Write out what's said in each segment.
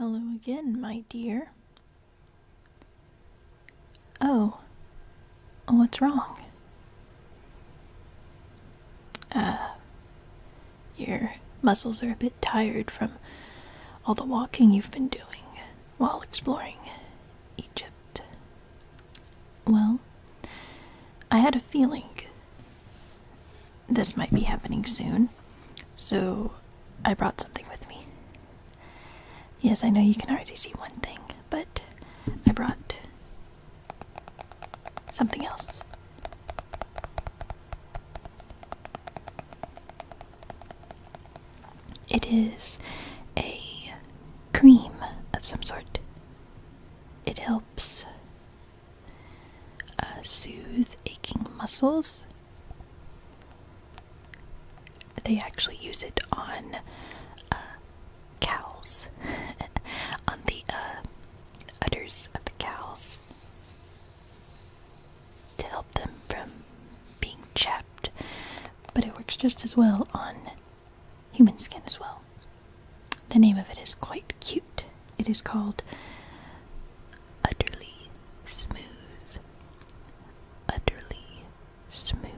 Hello again, my dear. Oh, what's wrong? Your muscles are a bit tired from all the walking you've been doing while exploring Egypt. Well, I had a feeling this might be happening soon, so I brought something with me. Yes, I know you can already see one thing, but I brought something else. It is a cream of some sort. It helps soothe aching muscles. They actually use it on cows, on the udders of the cows, to help them from being chapped. But it works just as well on human skin as well. The name of it is quite cute. It is called Utterly Smooth. Utterly Smooth.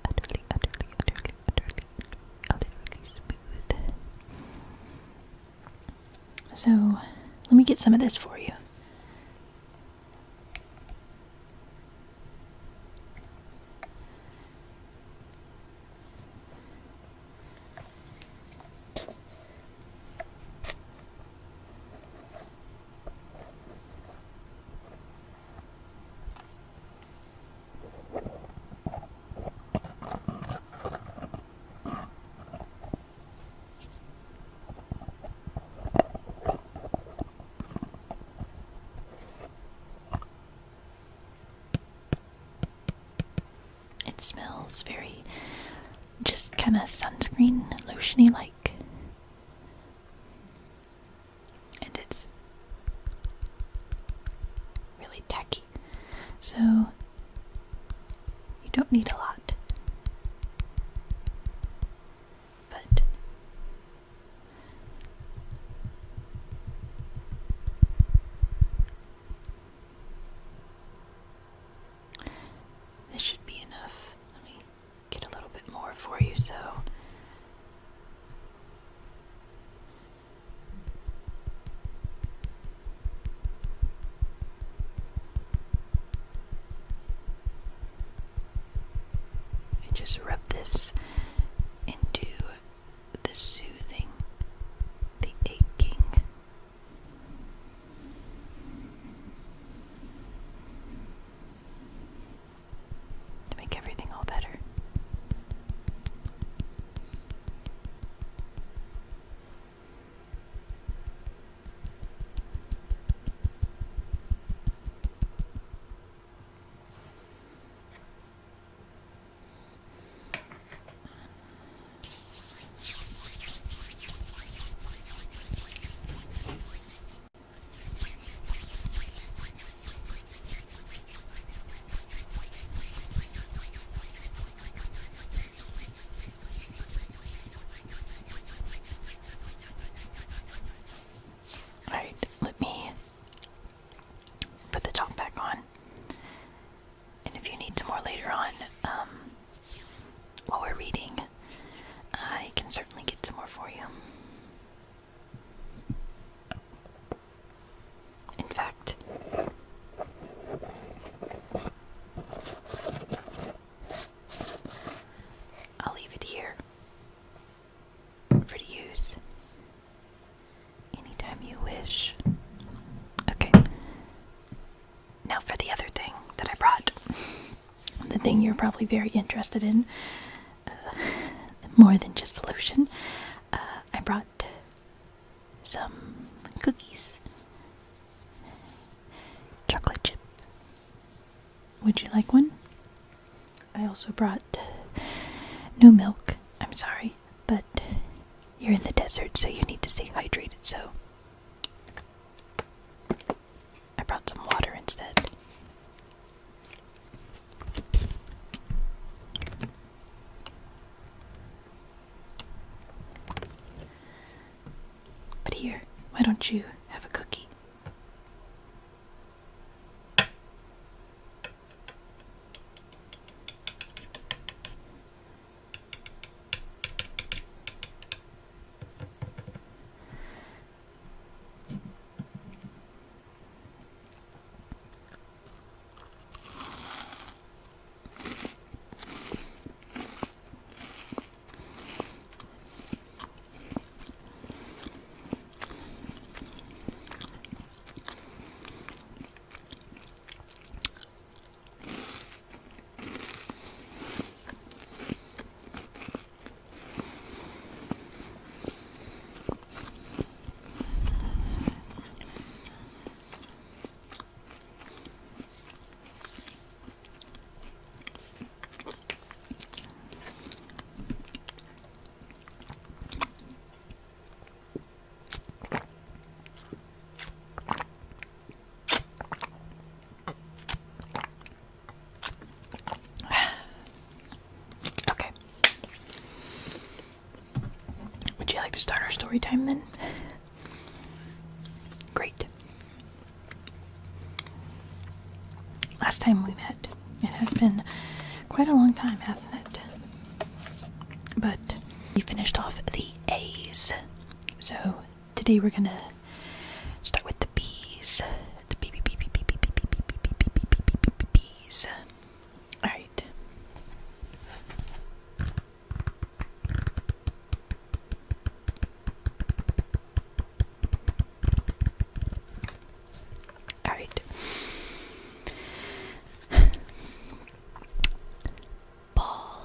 Utterly smooth. So, let me get some of this for you. It smells very, just kind of sunscreen lotiony like. And it's really tacky. So, you don't need a lot. But this should be enough. Let me get a little bit more for you, so I just rub this into the soothing, the aching. To make everything all better. Alright, let me put the top back on. And if you need some more later on, while we're reading, I can certainly get some more for you. In fact, I'll leave it here for to use anytime you wish. Okay. Now for the other thing that I brought. The thing you're probably very interested in. More than just the lotion. I brought some cookies. Chocolate chip. Would you like one? I also brought no milk. I'm sorry, but you're in the desert, so you need to stay hydrated, so I brought some water instead. But here, Why don't you have a cookie? Would you like to start our story time then? Great. Last time we met, it has been quite a long time, hasn't it? But we finished off the A's. So today we're gonna start with the B's. The B's. Alright. Alright. Baal.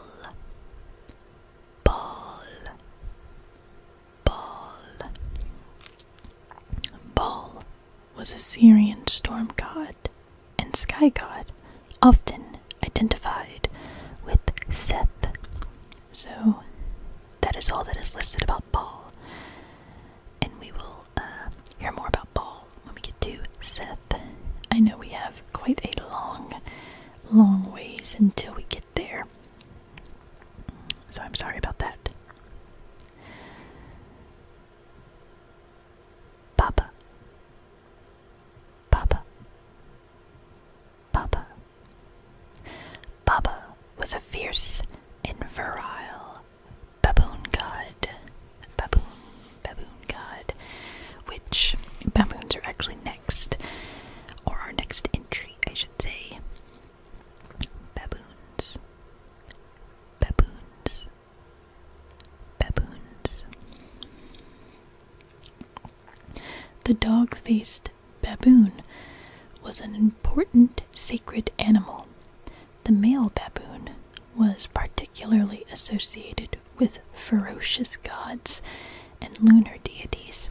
Baal. Baal. Baal was a Syrian storm god and sky god, often identified with Seth. So that is all that is listed about Baal. And we will hear more about Baal when we get to Seth. I know we have quite a long ways until we get there. So I'm sorry about that. Baba. Baba. Baba. Baba was a fierce and virile baboon god. Baboon god. Which baboons are actually next. Or our next entry, I should say. Baboons. Baboons. Baboons. The dog-faced baboon was an important sacred animal. The male baboon was particularly associated with ferocious gods and lunar deities.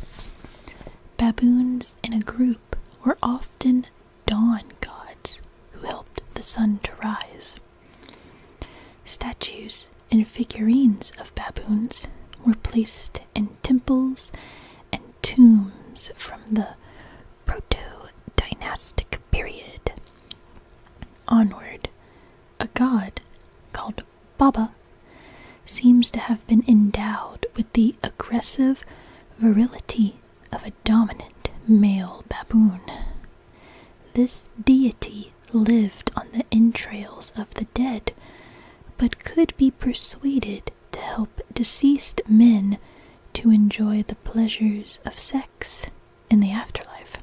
Baboons in a group were often dawn gods who helped the sun to rise. Statues and figurines of baboons were placed in temples and tombs from the proto-dynastic period. Onward, a god called Baba seems to have been endowed with the aggressive virility of a dominant male baboon. This deity lived on the entrails of the dead, but could be persuaded to help deceased men to enjoy the pleasures of sex in the afterlife.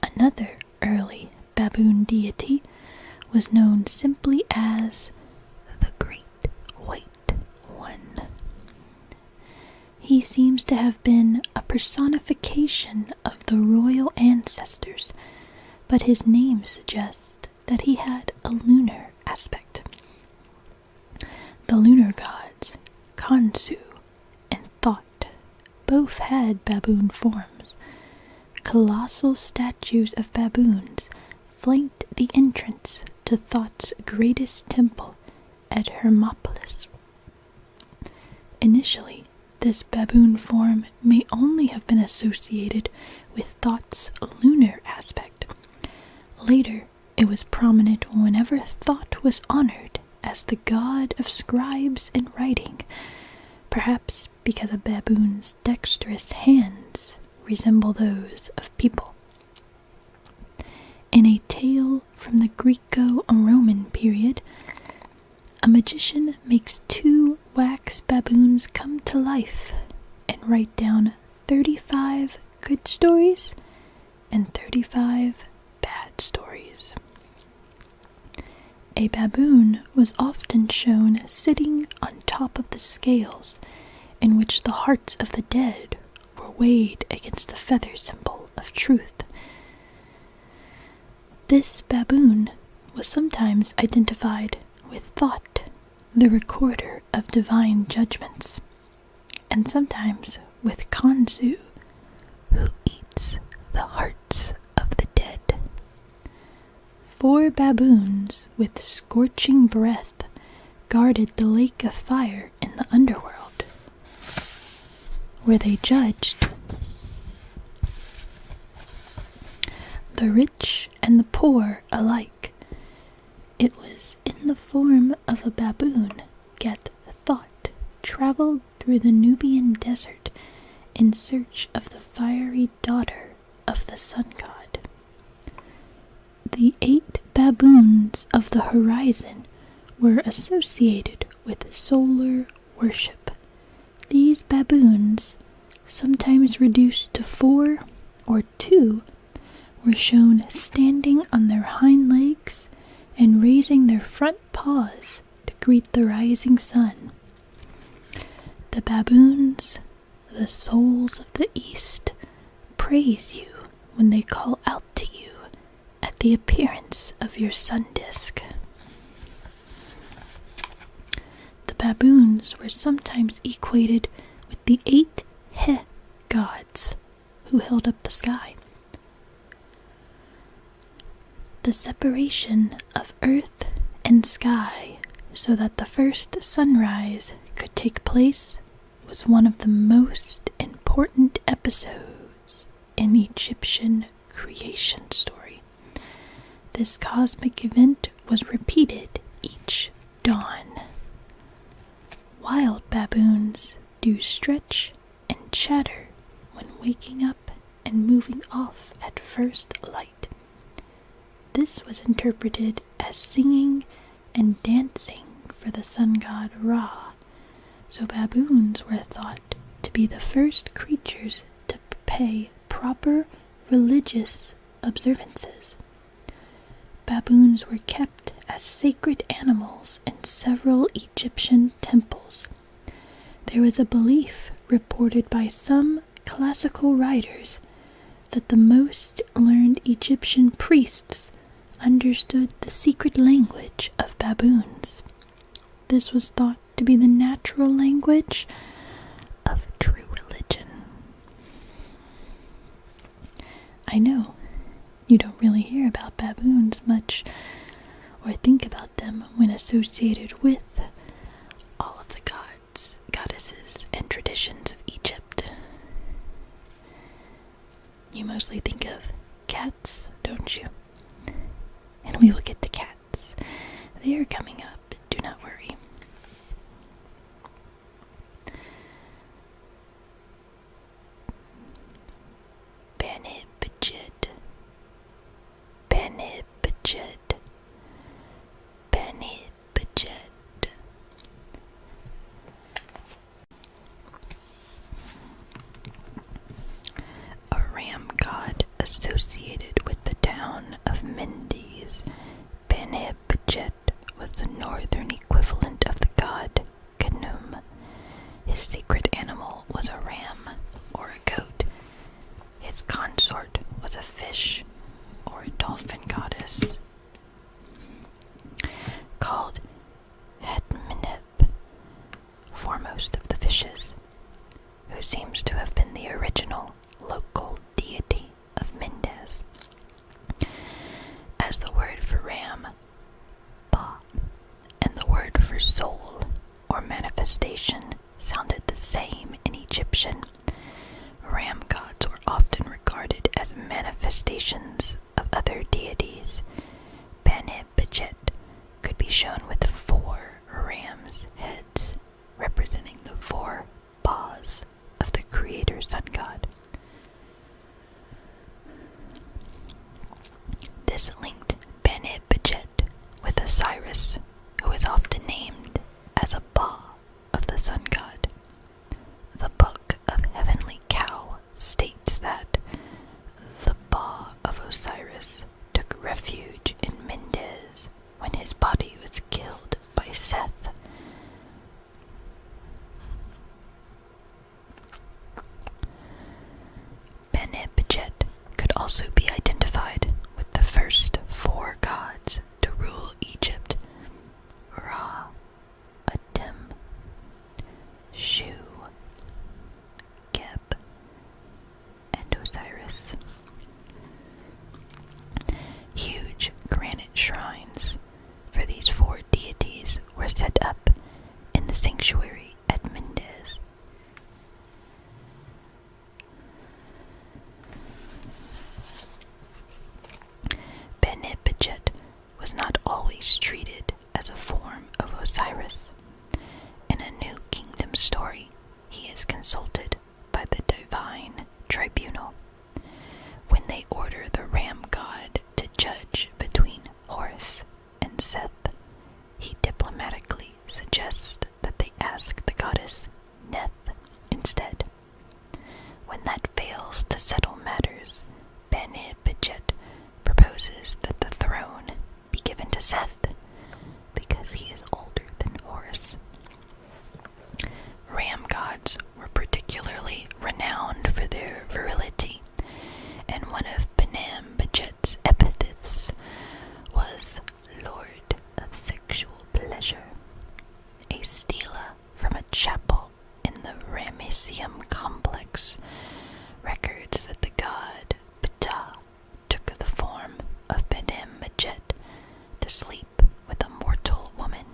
Another early baboon deity was known simply as the Great White One. He seems to have been a personification of the royal ancestors, but his name suggests that he had a lunar aspect. The lunar gods, Khonsu and Thought, both had baboon forms. Colossal statues of baboons flanked the entrance to Thought's greatest temple at Hermopolis. Initially, this baboon form may only have been associated with Thought's lunar aspect. Later, it was prominent whenever Thought was honored as the god of scribes and writing, perhaps because a baboon's dexterous hands resemble those of people. In a tale from the Greco-Roman period, a magician makes 2 wax baboons come to life and write down 35 good stories and 35 bad stories. A baboon was often shown sitting on top of the scales in which the hearts of the dead were weighed against the feather symbol of truth. This baboon was sometimes identified with Thought, the recorder of divine judgments, and sometimes with Kanzu, who eats the hearts of the dead. 4 baboons with scorching breath guarded the lake of fire in the underworld, where they judged the rich and the poor alike. It was in the form of a baboon, yet Thought traveled through the Nubian desert in search of the fiery daughter of the sun god. The 8 baboons of the horizon were associated with solar worship. These baboons, sometimes reduced to 4 or 2, were shown standing on their hind legs and raising their front paws to greet the rising sun. The baboons, the souls of the east, praise you when they call out to you at the appearance of your sun disk. The baboons were sometimes equated with the 8 He gods who held up the sky. The separation of earth and sky so that the first sunrise could take place was one of the most important episodes in Egyptian creation story. This cosmic event was repeated each dawn. Wild baboons do stretch and chatter when waking up and moving off at first light. This was interpreted as singing and dancing for the sun god Ra, so baboons were thought to be the first creatures to pay proper religious observances. Baboons were kept as sacred animals in several Egyptian temples. There was a belief reported by some classical writers that the most learned Egyptian priests understood the secret language of baboons. This was thought to be the natural language of true religion. I know you don't really hear about baboons much or think about them when associated with all of the gods, goddesses, and traditions of Egypt. You mostly think of cats, don't you? And we will get to cats. They are coming up, do not worry. Banebdjedet, Banebdjedet, Banebdjedet. A ram god associated with the town of Mendes, Banebdjedet was the northern equivalent of the god Khnum. His sacred animal was a ram or a goat. His consort was a fish or a dolphin goddess called Hetmeneb, foremost of the fishes, who seems to have been the original local deity of Mendes. As the word for ram, Ba, and the word for soul or manifestation sounded the same in Egyptian, ram gods were often regarded as manifestations of other deities. Banebdjedet could be shown with 4 rams' heads, representing the 4 Bas sun god. This linked Banebdjedet with Osiris, who is often named as a Baal of the sun god. The Book of Heavenly Cow states that the Baal of Osiris took refuge in Mendes when his body was killed by Seth. Banebdjedet could also be identified with the first 4 gods to rule Egypt: Ra, Atum, Shu, Geb, and Osiris. Huge granite shrines for these 4 deities were set up in the sanctuary at Mendes. Banebdjedet was not always treated as a form of Osiris. In a New Kingdom story, he is consulted by the divine tribunal. When they order the ram god to judge between Horus and Seth, he diplomatically suggests that they ask the goddess Neth instead. When that fails to settle matters, Banebdjedet proposes that the throne be given to Seth because he is older than Horus. Ram gods were particularly renowned for their virility, and one of Banebdjedet's epithets was Lord of Sexual Pleasure. A stela from a chapel in the Ramesseum complex records that the god Bata took the form of Banebdjedet to sleep with a mortal woman.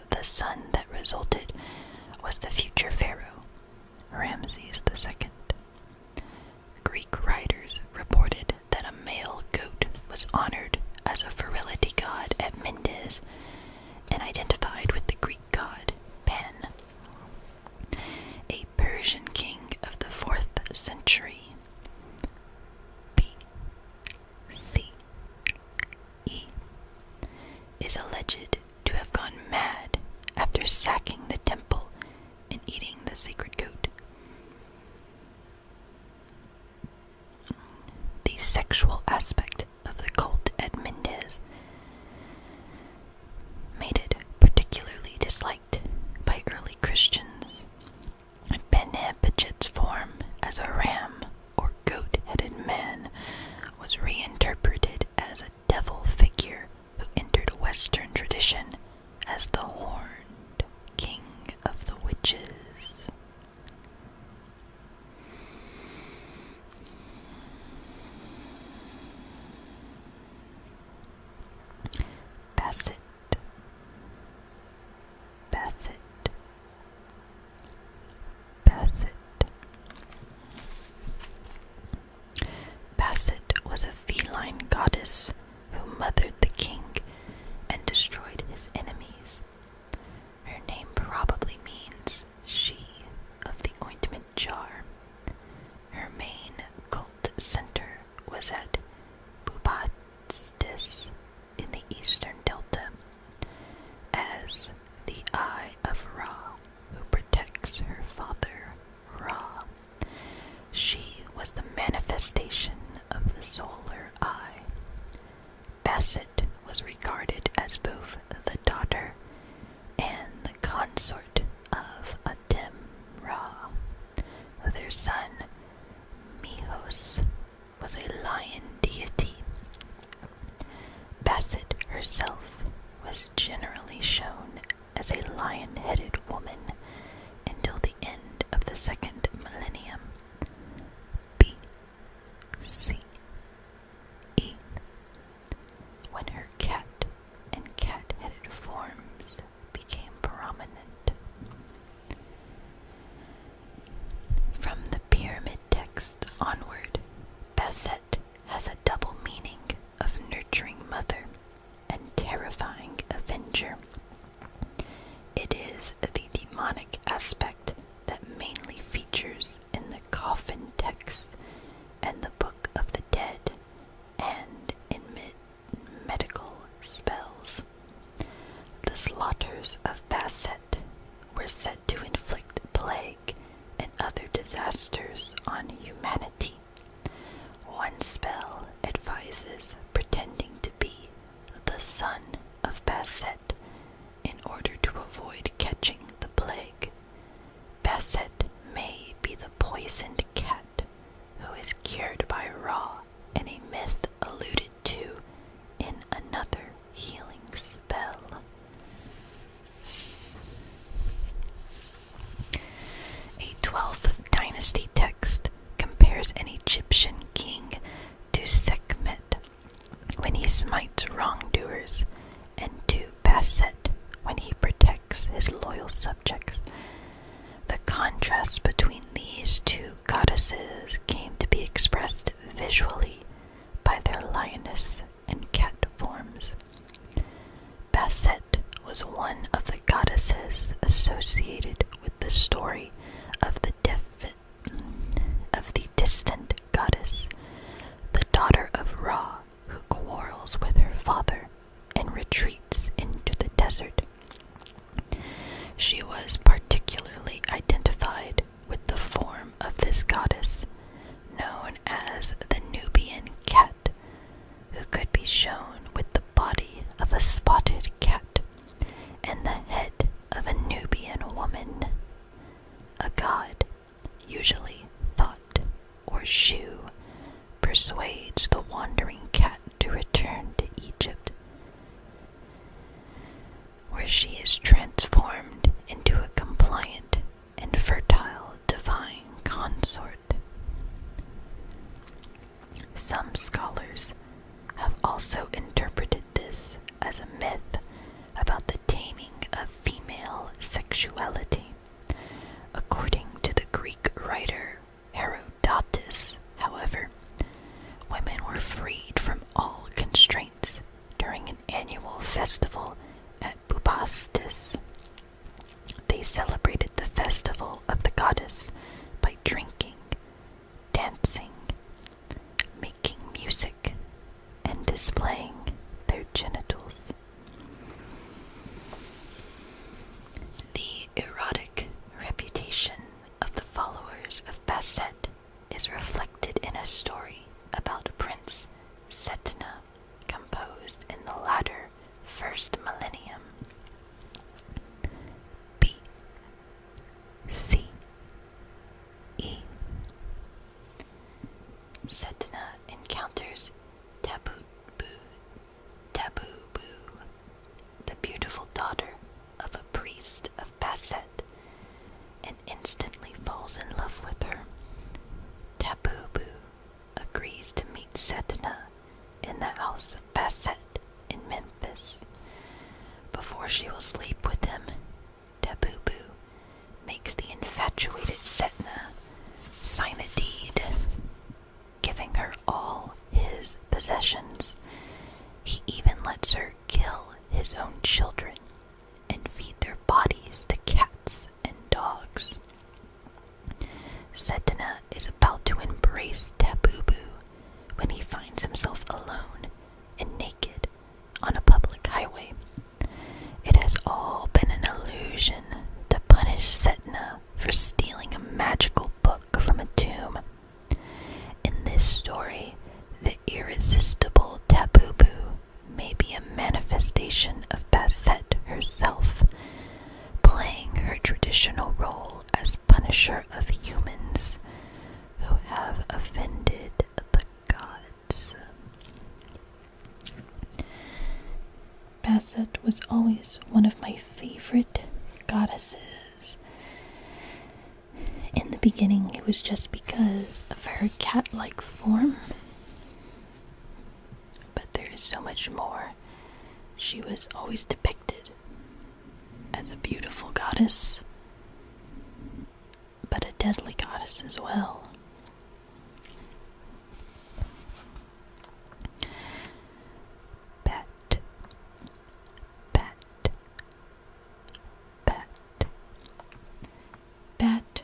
The son that resulted was the future pharaoh, Ramses II. Greek writers reported that a male goat was honored as a virility god at Mendes and identified with the Greek god Pan. A Persian king of the 4th century, BCE, is alleged to have gone mad after sacking the temple and eating the sacred goat. The sexual aspect of the cult at Mendes made it particularly disliked by early Christians. Banebdjedet's form as a ram or goat-headed man was reinterpreted as a devil figure who entered Western tradition as the horned king of the witches. Bastet, Bastet, Bastet. Bastet was a feline goddess who mothered the king and destroyed his enemies. Her name probably means she of the ointment jar. Her main cult center was at Bastet in the eastern delta, as the Eye of Ra, who protects her father, Ra. She was the manifestation of the solar eye. Bastet was regarded as both the daughter and the consort of Atum Ra. Their son, Mihos, was a lion deity. Bastet herself was generally shown as a lion-headed woman until the end of the 2nd millennium, BCE, when her cat and cat-headed forms became prominent. From the pyramid coffin texts and the Book of the Dead, and in medical spells. The slaughters of Bastet were said to inflict plague and other disasters on humanity. One spell advises pretending to be the son of Bastet in order to avoid catching the plague. Bastet may be the poisoned cat who is cured by Ra, in a myth alluded to in another healing spell. A 12th dynasty text compares an Egyptian king to Sekhmet when he smites wrongdoers, and to Bastet when he protects his loyal subjects. The contrast between these two goddesses came to be expressed visually by their lioness and cat forms. Bastet was one of the goddesses associated with the story of the distant goddess, the daughter of Ra, who quarrels with her father and retreats into the desert. She was particularly identified with the form of this goddess, known as the Nubian cat, who could be shown with the body of a spotted cat and the head of a Nubian woman. A god, usually Thought or Shu, persuades the wandering cat to return to Egypt, where she is transformed into a compliant and fertile divine consort. Some scholars have also interpreted this as a myth about the taming of female sexuality. According to the Greek writer Herodotus, however, women were freed from all constraints during an annual festival at Bastet. They celebrated the festival of the goddess by drinking, dancing, making music, and displaying their genitals. The erotic reputation of the followers of Bastet is reflected in a story about Prince Setna, composed in the latter first millennium. B.C.E. Setna encounters Tabubu, the beautiful daughter of a priest of Bastet, and instantly falls in love with her. Tabubu agrees to meet Setna in the house of Bastet in Memphis. Before she will sleep with him, Tabubu makes the infatuated Setna sign a deed, giving her all his possessions. He even lets her kill his own children and feed their bodies to cats and dogs. Setna is about to embrace Tabubu when he finds himself alone and naked on a public highway. It has all been an illusion to punish Setna for stealing a magical book from a tomb. In this story, the irresistible Tabubu may be a manifestation of Bastet herself, playing her traditional role as punisher of humans who have offended the gods. Bastet was always one of my favorite goddesses. In the beginning, it was just because of her cat-like form, but there is so much more. She was always depicted as a beautiful goddess, but a deadly goddess as well. Bat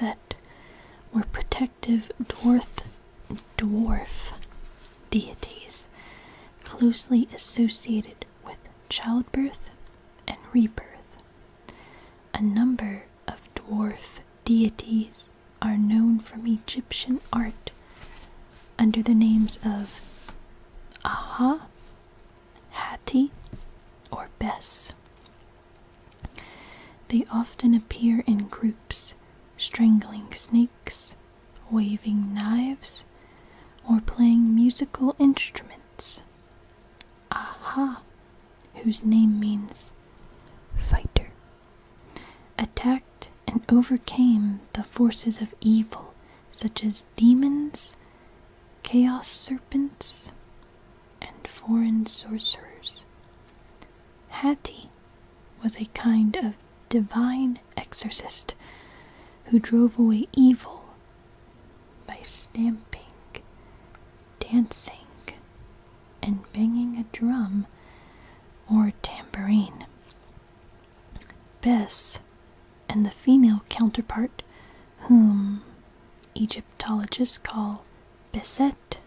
Beset were protective dwarf deities closely associated with childbirth and rebirth. A number of dwarf deities are known from Egyptian art under the names of Aha, Hatti, or Bes. They often appear in groups, strangling snakes, waving knives, or playing musical instruments. Aha, whose name means fighter, attacked and overcame the forces of evil such as demons, chaos serpents, and foreign sorcerers. Hatti was a kind of divine exorcist who drove away evil by stamping, dancing, and banging a drum or tambourine. Bes and the female counterpart, whom Egyptologists call Beset,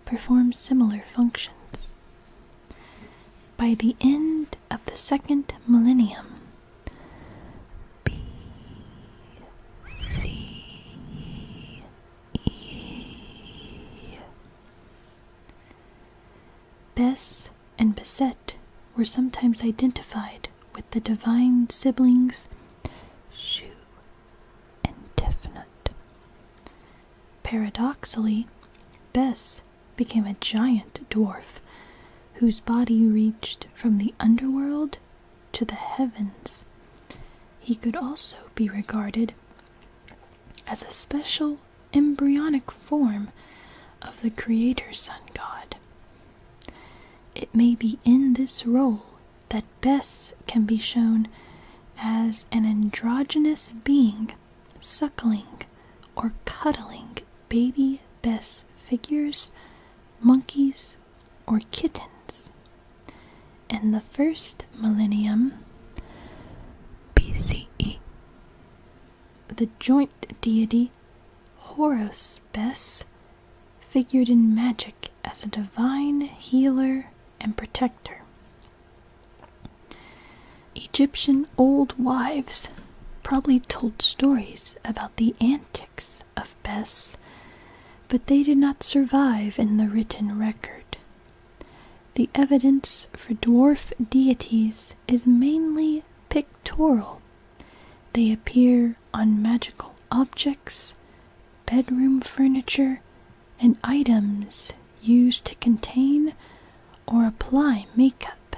perform similar functions. By the end of the second millennium, Bes and Beset were sometimes identified with the divine siblings Shu and Tefnut. Paradoxically, Bes became a giant dwarf whose body reached from the underworld to the heavens. He could also be regarded as a special embryonic form of the creator sun god. It may be in this role that Bes can be shown as an androgynous being suckling or cuddling baby Bes figures, monkeys, or kittens. In the first millennium BCE, the joint deity Horus Bes figured in magic as a divine healer and protector. Egyptian old wives probably told stories about the antics of Bes, but they did not survive in the written record. The evidence for dwarf deities is mainly pictorial. They appear on magical objects, bedroom furniture, and items used to contain or apply makeup.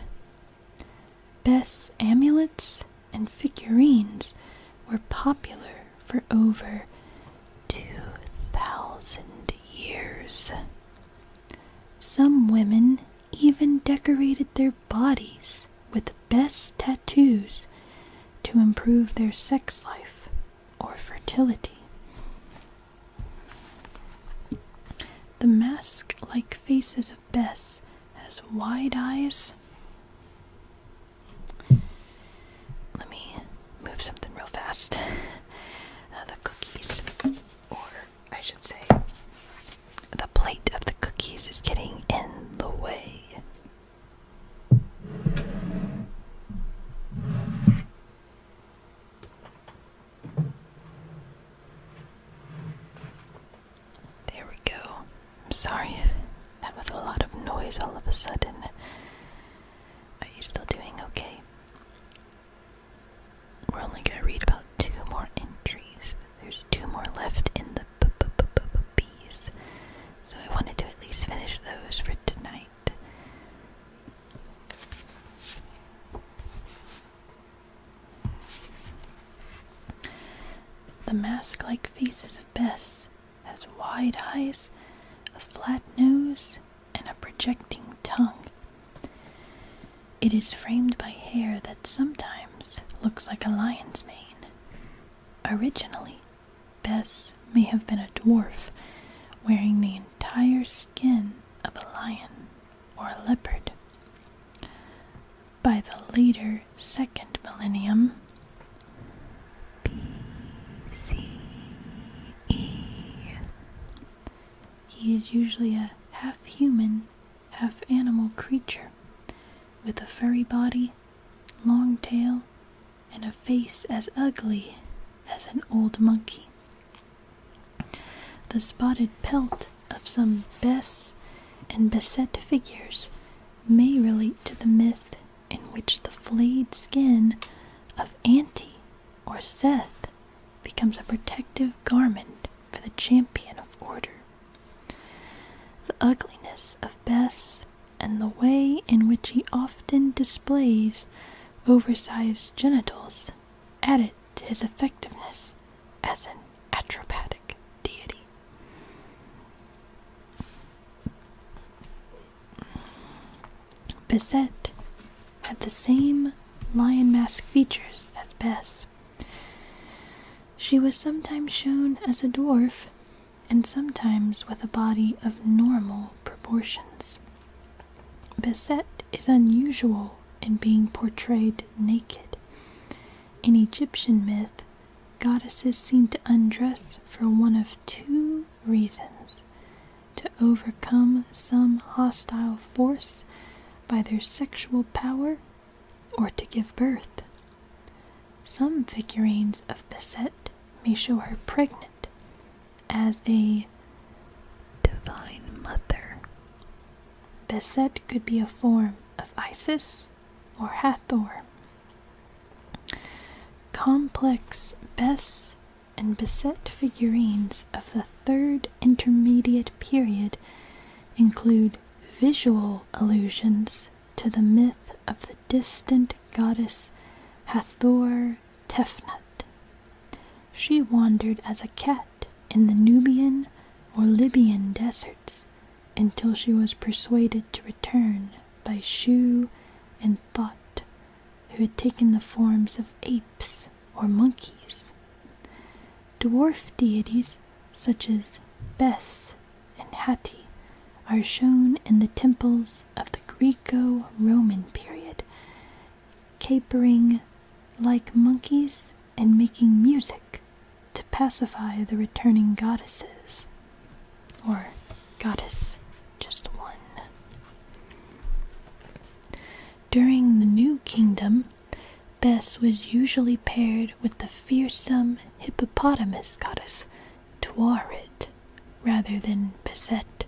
Bes amulets and figurines were popular for over 2,000 years. Some women even decorated their bodies with Bes tattoos to improve their sex life or fertility. The mask-like faces of Bes has wide eyes. Let me move something real fast. The cookies, or I should say, the plate of the cookies is getting in the way. There we go. I'm sorry if that was a lot of noise all of a sudden. Are you still doing okay? We're only going to read about 2 more entries. There's 2 more left in the bees. So I wanted to at least finish those for tonight. The mask-like faces of Bes has wide eyes, a flat nose, and a projecting tongue. It is framed by hair that sometimes looks like a lion's mane. Originally, Bes may have been a dwarf, wearing the entire skin of a lion or a leopard. By the later second millennium, BCE, is usually a half-human, half-animal creature with a furry body, long tail, and a face as ugly as an old monkey. The spotted pelt of some Bes and Beset figures may relate to the myth in which the flayed skin of Anti or Seth becomes a protective garment for the champion of order. The ugliness of Bes and the way in which he often displays oversized genitals added to his effectiveness as an atropathic deity. Beset had the same lion mask features as Bes. She was sometimes shown as a dwarf and sometimes with a body of normal proportions. Beset is unusual in being portrayed naked. In Egyptian myth, goddesses seem to undress for one of two reasons: to overcome some hostile force by their sexual power, or to give birth. Some figurines of Beset may show her pregnant as a divine mother. Beset could be a form of Isis or Hathor. Complex Bes and Beset figurines of the Third Intermediate Period include visual allusions to the myth of the distant goddess Hathor Tefnut. She wandered as a cat in the Nubian or Libyan deserts until she was persuaded to return by Shu and Thot, who had taken the forms of apes or monkeys. Dwarf deities such as Bes and Hatti are shown in the temples of the Greco-Roman period, capering like monkeys and making music to pacify the returning goddesses, or goddess just one. During the New Kingdom, Bes was usually paired with the fearsome hippopotamus goddess Tuaret rather than Beset.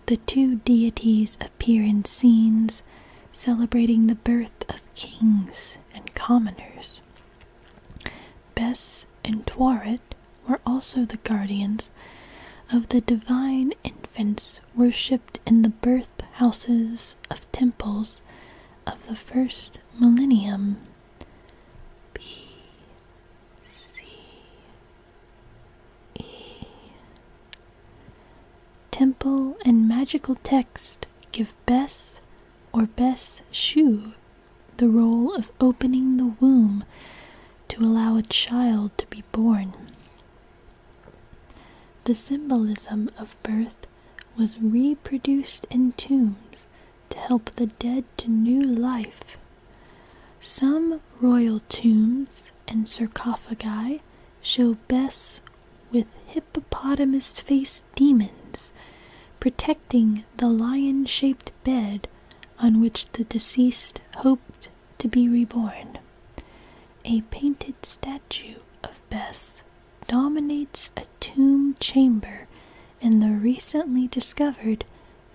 The two deities appear in scenes celebrating the birth of kings and commoners. Bes and Tuaret were also the guardians of the divine infants worshipped in the birth houses of temples of the first millennium BCE. Temple and magical text give Bes or Bes Shu the role of opening the womb to allow a child to be born. The symbolism of birth was reproduced in tombs to help the dead to new life. Some royal tombs and sarcophagi show Bes with hippopotamus-faced demons protecting the lion-shaped bed on which the deceased hoped to be reborn. A painted statue of Bes dominates a tomb chamber in the recently discovered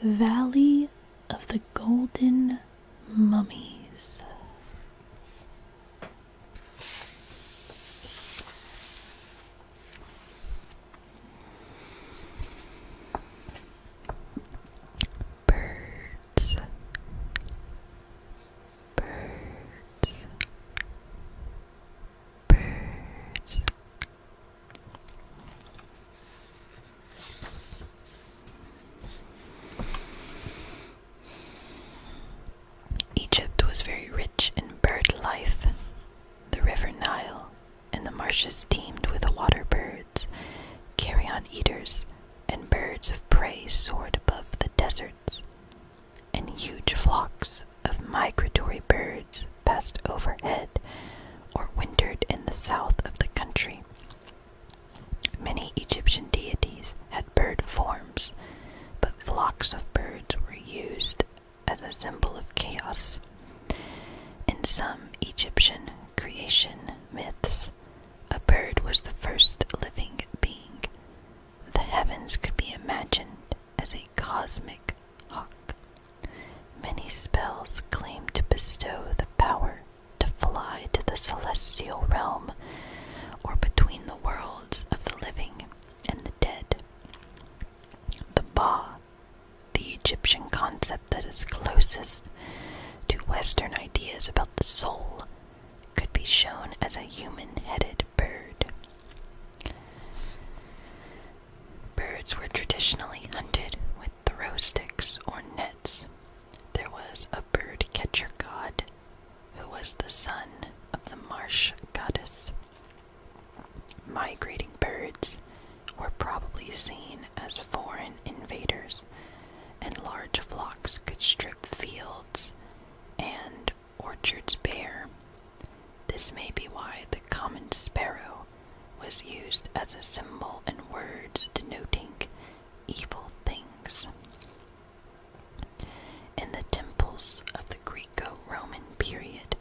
Valley of the Golden Mummies. Birds. Egypt was very rich in bird life. The river Nile and the marshes teemed with water birds, carrion eaters, and birds of prey soared above the deserts, and huge flocks of migratory birds passed overhead or wintered in the south of the country. Many Egyptian deities had bird forms, but flocks of birds were used as a symbol of chaos. In some Egyptian creation myths, a bird was the first living being. The heavens could be imagined as a cosmic hawk. Many spells claim to bestow the power to fly to the celestial realm or between the worlds of the living and the dead. The Ba, the Egyptian concept that is closest to Western ideas about the soul, could be shown as a human-headed bird. Birds were traditionally hunted with throw sticks or nets. There was a bird catcher god who was the son of the marsh goddess. Migrating birds were probably seen as foreign invaders, and large flocks could strip fields and orchards bare. This may be why the common sparrow was used as a symbol in words denoting evil things. In the temples of the Greco-Roman period,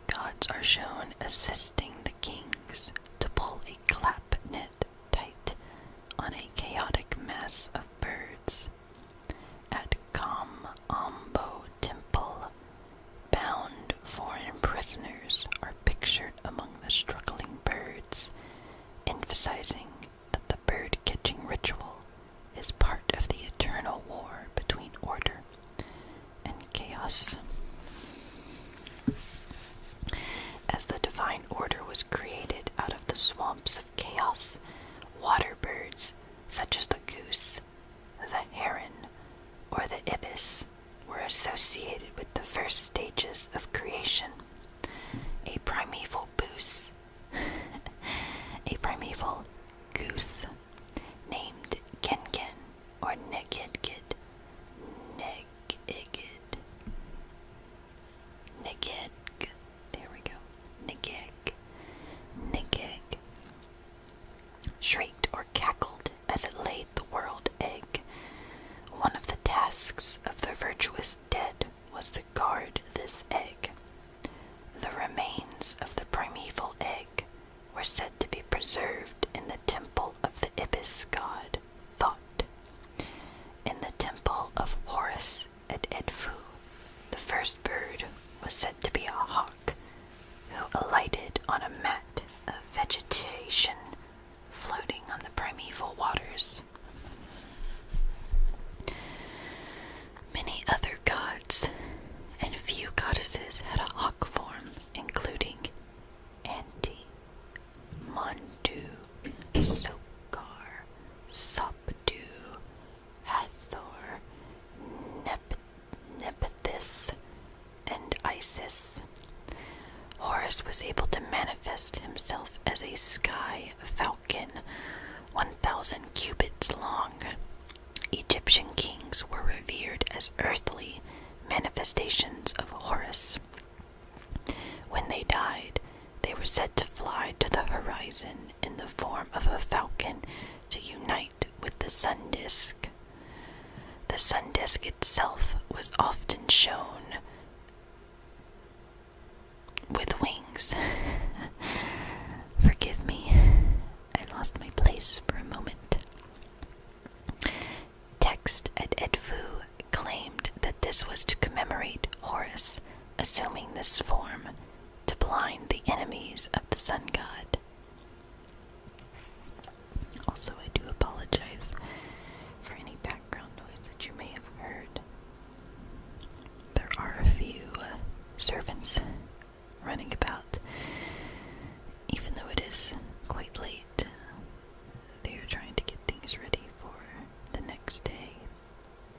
gods are shown assisting the kings to pull a clap net tight on a chaotic mass of birds. At Ambo Temple, bound foreign prisoners are pictured among the struggling birds, emphasizing that the bird-catching ritual is part of the eternal war between order and chaos. As the divine order was created out of the swamps of chaos, water birds such as the goose, the heron, or the ibis were associated with the first stages of creation. A primeval goose named Gengen or Negedged, shrieked or cackled as it laid the world egg. One of the tasks of the virtuous dead was to guard this egg. The remains of the primeval egg were said to be preserved in the temple of the ibis god, Thought. In the temple of Horus at Edfu, the first bird was said to be a hawk who alighted on a mat of vegetation floating on the primeval waters. Many other gods and few goddesses had a hawk form, including Anti, Montu, Sokar, Sopdu, Hathor, Nephthys, and Isis. Horus was able to manifest himself as a sky falcon, 1,000 cubits long. Egyptian kings were revered as earthly manifestations of Horus. When they died, they were said to fly to the horizon in the form of a falcon to unite with the sun disk. The sun disk itself was often shown with wings. Forgive me, I lost my place for a moment. Text at Edfu claimed that this was to commemorate Horus assuming this form to blind the enemies of the sun god. Also, I do apologize for any background noise that you may have heard. There are a few servants running about. Even though it is quite late, they are trying to get things ready for the next day.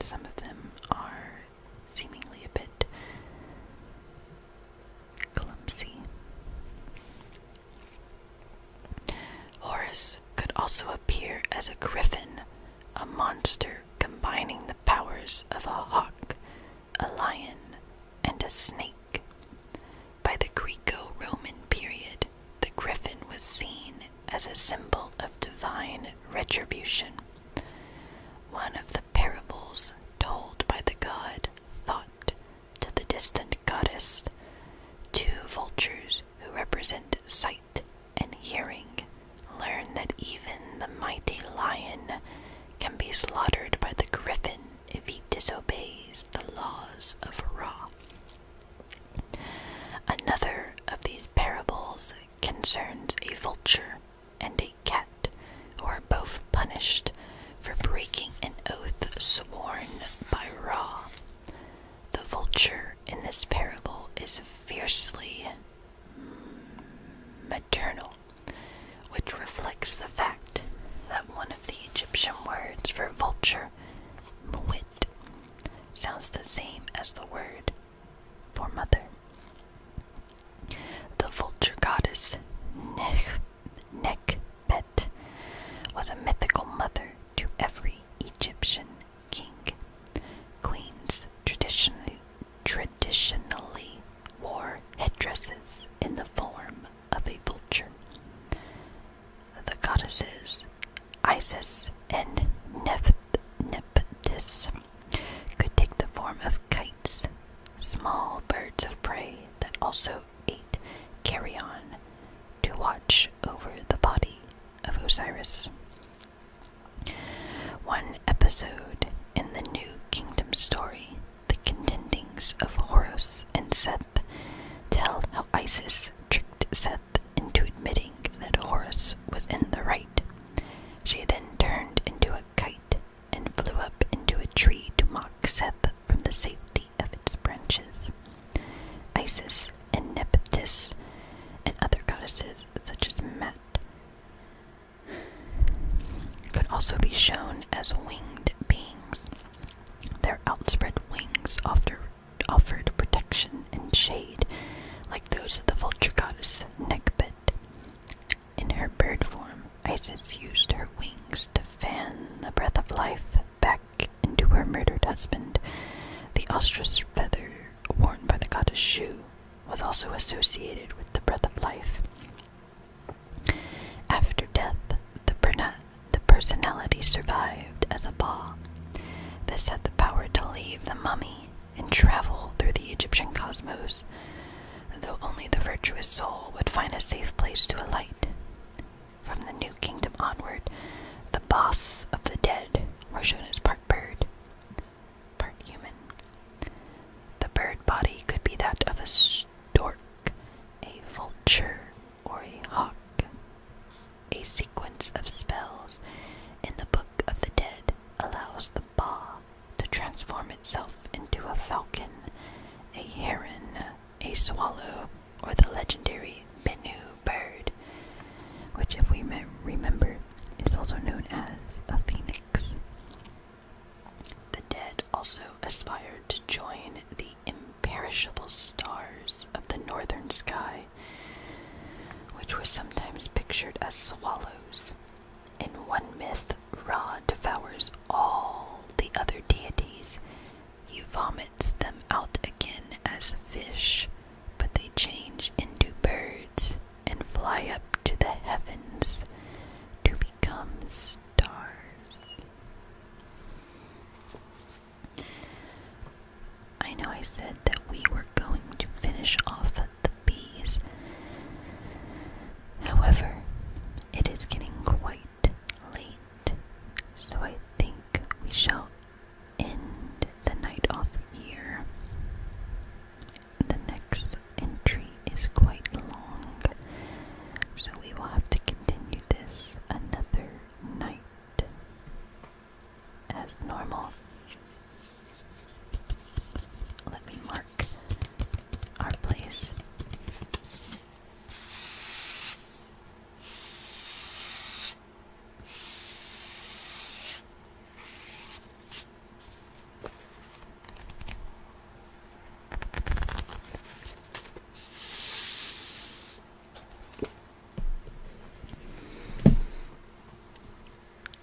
Some of them are seemingly a bit clumsy. Horus could also appear as a griffin, a monster combining the powers of a hawk, a lion, and a snake. By the Greco-Roman period, the griffin was seen as a symbol of divine divine retribution. One of the parables told by the god thought to the distant goddess, two vultures who represent sight and hearing learn that even the mighty lion can be slaughtered by the griffin if he disobeys the laws of Ra. Another of these parables concerns a vulture and a cat who are both punished for breaking an oath sworn by Ra. The vulture in this parable is fiercely maternal, which reflects the fact that one of the Egyptian words for vulture, muit, sounds the same as the word for mother. The vulture goddess Nekbet was a mythical mother to every Egyptian king. Queens traditionally wore headdresses in the form of a vulture. The goddesses Isis and Nephthys could take the form of kites, small birds of prey that also ate carrion to watch over the body of Osiris. One episode in the New Kingdom story, the contendings of Horus and Seth, tell how Isis tricked Seth into admitting that Horus was in the right. She then turned into a kite and flew up into a tree to mock Seth from the safety of its branches. Isis and Nephthys and other goddesses such as Mat could also be shown as winged beings. Their outspread wings offered protection and shade, like those of the vulture goddess Nekbet. In her bird form, Isis used her wings to fan the breath of life back into her murdered husband. The ostrich feather worn by the goddess Shu was also associated with the breath of life. After death, the personality survived as a Baal. This had the power to leave the mummy and travel through the Egyptian cosmos, though only the virtuous soul would find a safe place to alight. From the New Kingdom onward, the boss of the dead were shown as part bird, part human. The bird body could be that of a stork, a vulture, or a hawk. A sequence of spells in the Book of the Dead allows the Baal to transform itself into a falcon, a heron, a swallow, or the legendary Benu Bird, which, if we remember, is also known as a phoenix. The dead also aspired to join the imperishable stars of the northern sky, which were sometimes pictured as swallows. In one myth, Ra devours all the other deities. He vomits them out again as fish, but they change into birds and fly up to the heavens to become stars. I know I said that we were going to finish off the bees. However, it is getting quite late, so I think we shall end the night off here. The next entry is quite long, so we will have to continue this another night as normal. Let me mark our place.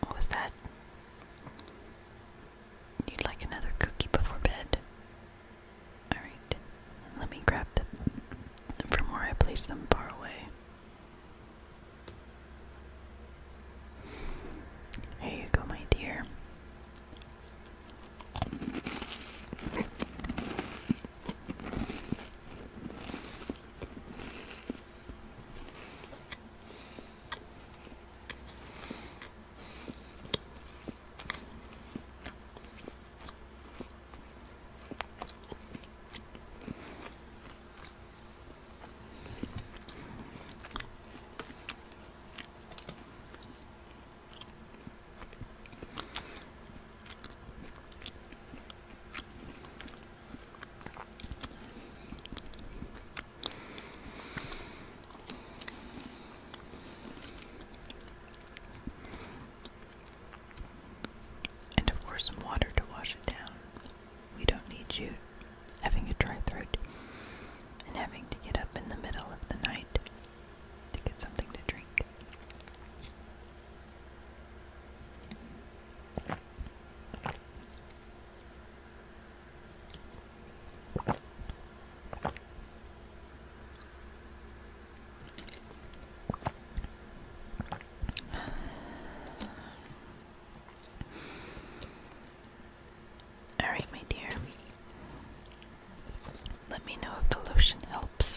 What was that? You'd like another cookie before bed? Alright, let me grab them from where I placed them far away. me know if the lotion helps.